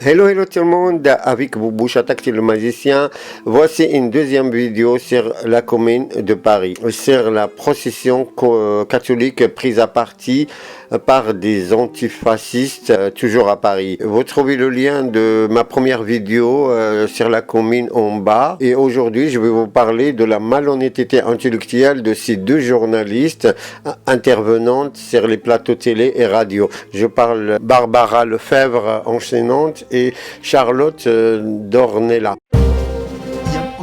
Hello, hello tout le monde, avec vous Bouchatak le magicien. Voici une deuxième vidéo sur la commune de Paris, sur la procession catholique prise à partie par des antifascistes, toujours à Paris. Vous trouvez le lien de ma première vidéo sur la commune en bas. Et aujourd'hui, je vais vous parler de la malhonnêteté intellectuelle de ces deux journalistes intervenantes sur les plateaux télé et radio. Je parle Barbara Lefebvre, enseignante, et Charlotte Dornella.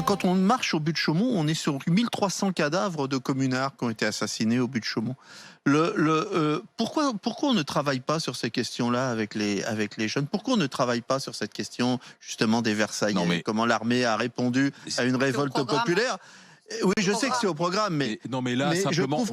Quand on marche au but de Chaumont, on est sur 1300 cadavres de communards qui ont été assassinés au but de Chaumont. Pourquoi on ne travaille pas sur ces questions-là avec les jeunes? Pourquoi on ne travaille pas sur cette question justement des Versaillais? Comment l'armée a répondu à une révolte populaire? Oui, je sais que c'est au programme, mais là, simplement,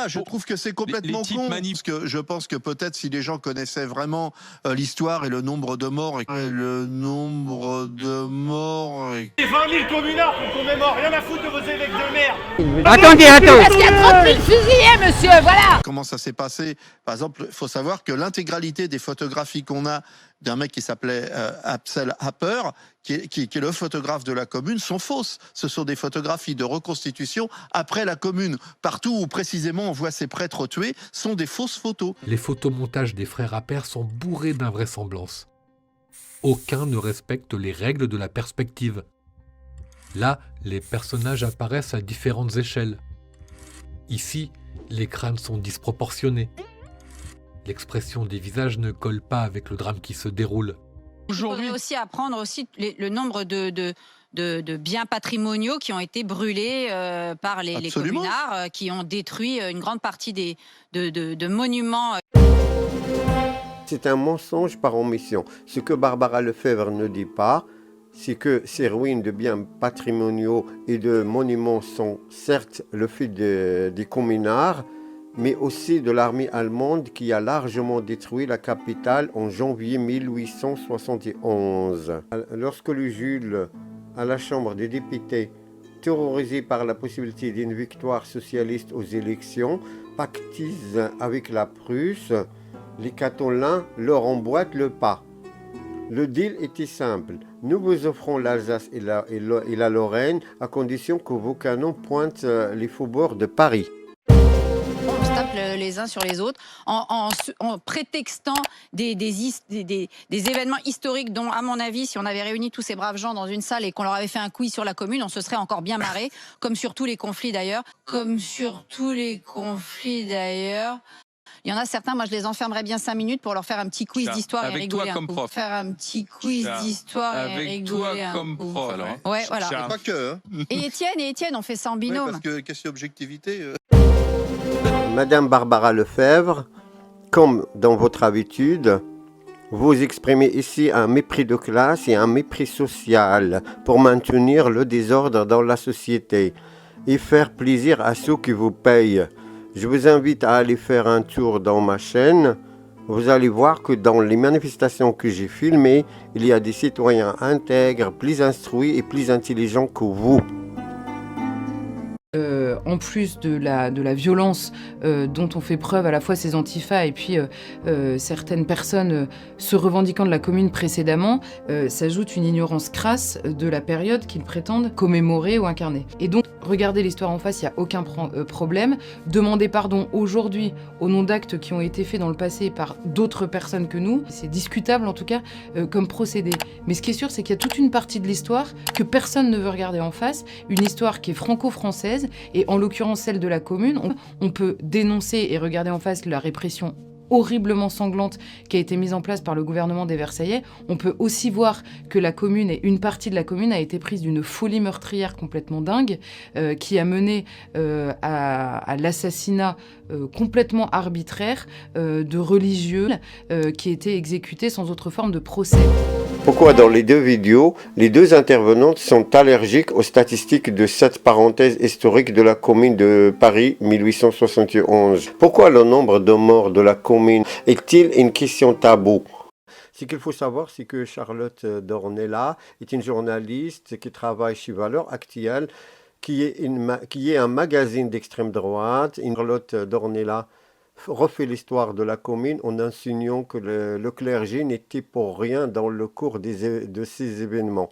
je trouve que c'est complètement con. Parce que je pense que peut-être si les gens connaissaient vraiment l'histoire et le nombre de morts et le nombre de morts. Les 20 000 communards qu'on commémore, rien à foutre de vos évêques de merde. Attendez. Parce qu'il y a 30 000 fusillés, monsieur, voilà. Comment ça s'est passé? Par exemple, il faut savoir que l'intégralité des photographies qu'on a d'un mec qui s'appelait Absel Happer, qui est le photographe de la commune, sont fausses. Ce sont des photographies de reconstitution après la commune. Partout où précisément on voit ces prêtres tués sont des fausses photos. Les photomontages des frères Appert sont bourrés d'invraisemblances. Aucun ne respecte les règles de la perspective. Là, les personnages apparaissent à différentes échelles. Ici, les crânes sont disproportionnés. L'expression des visages ne colle pas avec le drame qui se déroule. Aujourd'hui, il faudrait aussi apprendre le nombre de biens patrimoniaux qui ont été brûlés par les communards, qui ont détruit une grande partie de monuments. C'est un mensonge par omission. Ce que Barbara Lefebvre ne dit pas, c'est que ces ruines de biens patrimoniaux et de monuments sont certes le fait des communards, mais aussi de l'armée allemande qui a largement détruit la capitale en janvier 1871. Lorsque le Jules, à la Chambre des députés, terrorisé par la possibilité d'une victoire socialiste aux élections, pactise avec la Prusse, les Catalans leur emboîtent le pas. Le deal était simple. Nous vous offrons l'Alsace et la Lorraine à condition que vos canons pointent les faubourgs de Paris. On se tape les uns sur les autres en prétextant des événements historiques dont, à mon avis, si on avait réuni tous ces braves gens dans une salle et qu'on leur avait fait un quiz sur la commune, on se serait encore bien marré, comme sur tous les conflits d'ailleurs. Il y en a certains, moi je les enfermerais bien 5 minutes pour leur faire un petit quiz d'histoire et rigoler un coup. Faire un petit quiz d'histoire et rigoler un coup. Avec toi comme prof. Ouais, voilà. Pas que. Hein. Et Étienne, on fait ça en binôme. Oui, parce que question d'objectivité. Madame Barbara Lefebvre, comme dans votre habitude, vous exprimez ici un mépris de classe et un mépris social pour maintenir le désordre dans la société et faire plaisir à ceux qui vous payent. Je vous invite à aller faire un tour dans ma chaîne. Vous allez voir que dans les manifestations que j'ai filmées, il y a des citoyens intègres, plus instruits et plus intelligents que vous. En plus de la violence dont ont fait preuve à la fois ces antifas et puis certaines personnes se revendiquant de la commune précédemment, s'ajoute une ignorance crasse de la période qu'ils prétendent commémorer ou incarner. Et donc, regardez l'histoire en face, il n'y a aucun problème. Demander pardon aujourd'hui au nom d'actes qui ont été faits dans le passé par d'autres personnes que nous, c'est discutable en tout cas comme procédé. Mais ce qui est sûr, c'est qu'il y a toute une partie de l'histoire que personne ne veut regarder en face, une histoire qui est franco-française, et en l'occurrence celle de la commune. On peut dénoncer et regarder en face la répression horriblement sanglante qui a été mise en place par le gouvernement des Versaillais. On peut aussi voir que la commune et une partie de la commune a été prise d'une folie meurtrière complètement dingue qui a mené à l'assassinat complètement arbitraire de religieux qui étaient exécutés sans autre forme de procès. Pourquoi dans les deux vidéos, les deux intervenantes sont allergiques aux statistiques de cette parenthèse historique de la commune de Paris 1871? Pourquoi le nombre de morts de la commune est-il une question taboue? Ce qu'il faut savoir, c'est que Charlotte Dornella est une journaliste qui travaille chez Valeurs Actuelles, qui est un magazine d'extrême droite. Charlotte Dornella refait l'histoire de la commune en insinuant que le clergé n'était pour rien dans le cours de ces événements.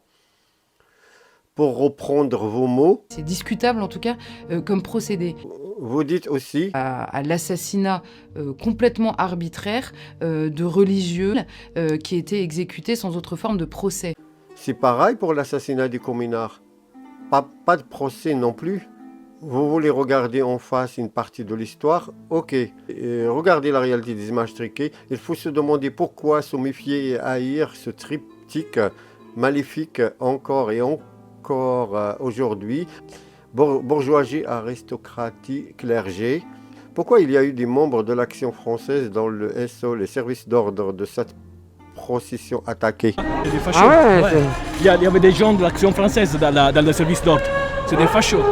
Pour reprendre vos mots, C'est discutable en tout cas comme procédé. vous dites aussi À l'assassinat complètement arbitraire de religieux qui étaient exécutés sans autre forme de procès. c'est pareil pour l'assassinat du communard. Pas de procès non plus. Vous voulez regarder en face une partie de l'histoire, ok. Regardez la réalité des images truquées. Il faut se demander pourquoi se méfier et haïr ce triptyque maléfique encore et encore aujourd'hui. Bourgeoisie, aristocratie, clergé. Pourquoi il y a eu des membres de l'Action française dans le SO, les services d'ordre de cette procession attaquée? C'est des fachos. Ouais. Il y avait des gens de l'Action française dans le service d'ordre. C'est des fachos.